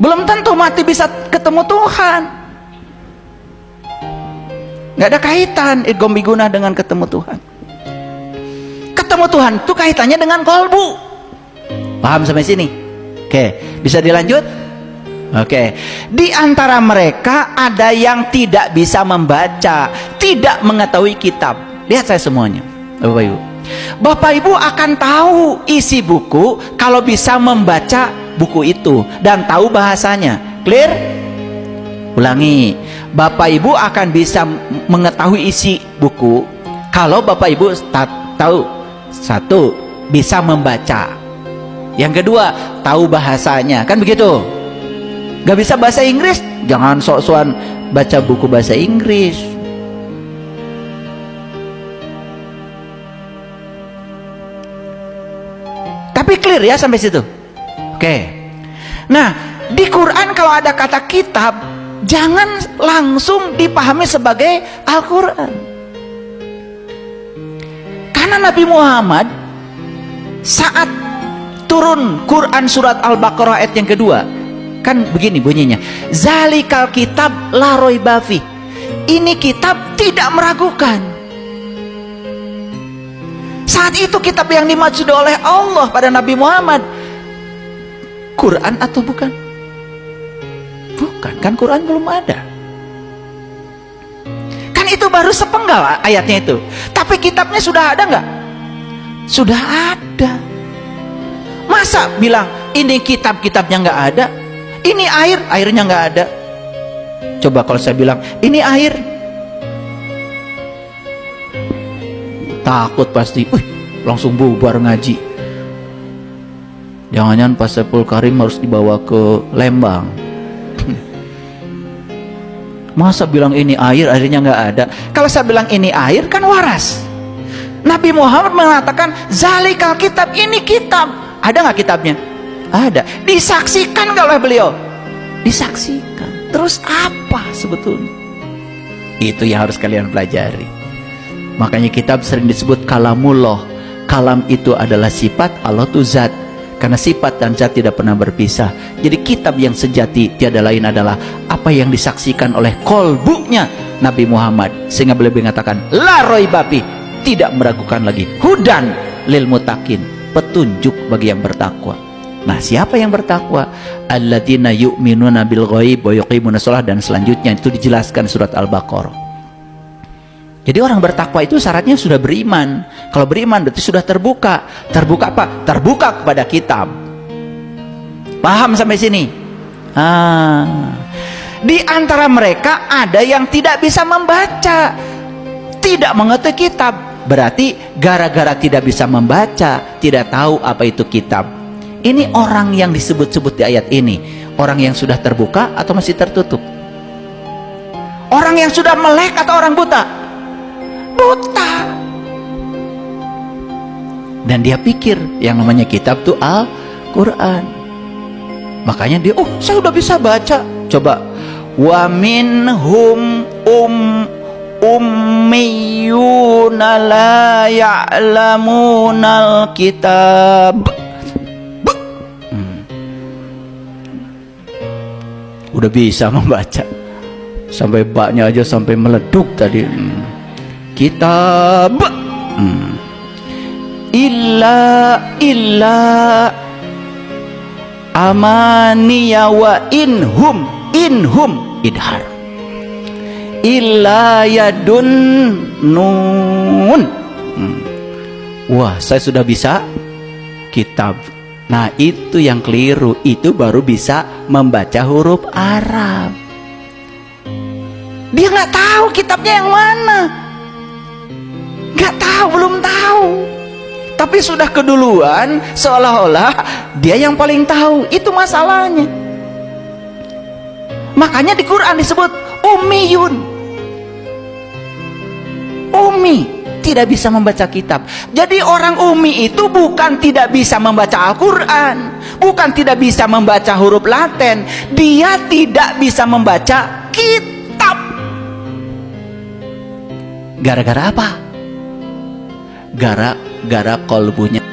Belum tentu mati bisa ketemu Tuhan. Nggak ada kaitan gombiguna dengan ketemu Tuhan. Ketemu Tuhan itu kaitannya dengan kolbu. Paham sampai sini? Oke, bisa dilanjut? Oke, di antara mereka ada yang tidak bisa membaca, tidak mengetahui kitab. Lihat saya semuanya, Bapak Ibu. Bapak Ibu akan tahu isi buku kalau bisa membaca buku itu dan tahu bahasanya. Clear? Ulangi, Bapak Ibu akan bisa mengetahui isi buku kalau Bapak Ibu tahu, satu, bisa membaca. Yang kedua, tahu bahasanya. Kan begitu? Gak bisa bahasa Inggris, jangan sok-sokan baca buku bahasa Inggris. Tapi clear ya sampai situ? Oke. Nah, di Quran kalau ada kata kitab, jangan langsung dipahami sebagai Al-Quran. Karena Nabi Muhammad saat turun Quran surat Al-Baqarah ayat yang kedua, kan begini bunyinya, zalikal kitab la raiba fi. Ini kitab tidak meragukan. Saat itu kitab yang dimaksud oleh Allah pada Nabi Muhammad Quran atau bukan? Bukan, kan Quran belum ada. Kan itu baru sepenggal ayatnya itu. Tapi kitabnya sudah ada nggak? Sudah ada. Masa bilang ini kitabnya nggak ada? Ini airnya nggak ada. Coba kalau saya bilang ini air, takut pasti. Langsung bubar ngaji. Jangan-jangan pas Saiful Karim harus dibawa ke Lembang. Masa bilang ini airnya nggak ada? Kalau saya bilang ini air kan waras. Nabi Muhammad mengatakan zalikal kitab, ini kitab. Ada nggak kitabnya? Ada. Disaksikan oleh beliau. Disaksikan. Terus apa sebetulnya? Itu yang harus kalian pelajari. Makanya kitab sering disebut kalamullah. Kalam itu adalah sifat, Allah itu zat. Karena sifat dan zat tidak pernah berpisah. Jadi kitab yang sejati tiada lain adalah apa yang disaksikan oleh kolbunya Nabi Muhammad. Sehingga beliau mengatakan la raiba fi, tidak meragukan lagi. Hudan lil mutakin, petunjuk bagi yang bertakwa. Nah, siapa yang bertakwa? Alladzina yu'minuna bil ghaib wa yuqimuna shalah, dan selanjutnya itu dijelaskan surat Al-Baqarah. Jadi orang bertakwa itu syaratnya sudah beriman. Kalau beriman berarti sudah terbuka. Terbuka apa? Terbuka kepada kitab. Paham sampai sini? Di antara mereka ada yang tidak bisa membaca, tidak mengerti kitab. Berarti gara-gara tidak bisa membaca, tidak tahu apa itu kitab. Ini orang yang disebut-sebut di ayat ini, orang yang sudah terbuka atau masih tertutup? Orang yang sudah melek atau orang buta? Buta. Dan dia pikir yang namanya kitab itu Al-Quran. Makanya dia, saya udah bisa baca. Coba, wa minhum ummiyuna la ya'lamunal kitab. Udah bisa membaca, sampai baknya aja sampai meleduk tadi. Kitab illa amaniya wa inhum idhar illa yadun nun. Wah, saya sudah bisa kitab. Nah, itu yang keliru. Itu baru bisa membaca huruf Arab. Dia nggak tahu kitabnya yang mana. Nggak tahu, belum tahu. Tapi sudah keduluan, seolah-olah dia yang paling tahu. Itu masalahnya. Makanya di Quran disebut ummiyun. Ummi, tidak bisa membaca kitab. Jadi orang ummi itu bukan tidak bisa membaca Al-Quran, bukan tidak bisa membaca huruf Latin, dia tidak bisa membaca kitab. Gara-gara apa? Gara-gara kolbunya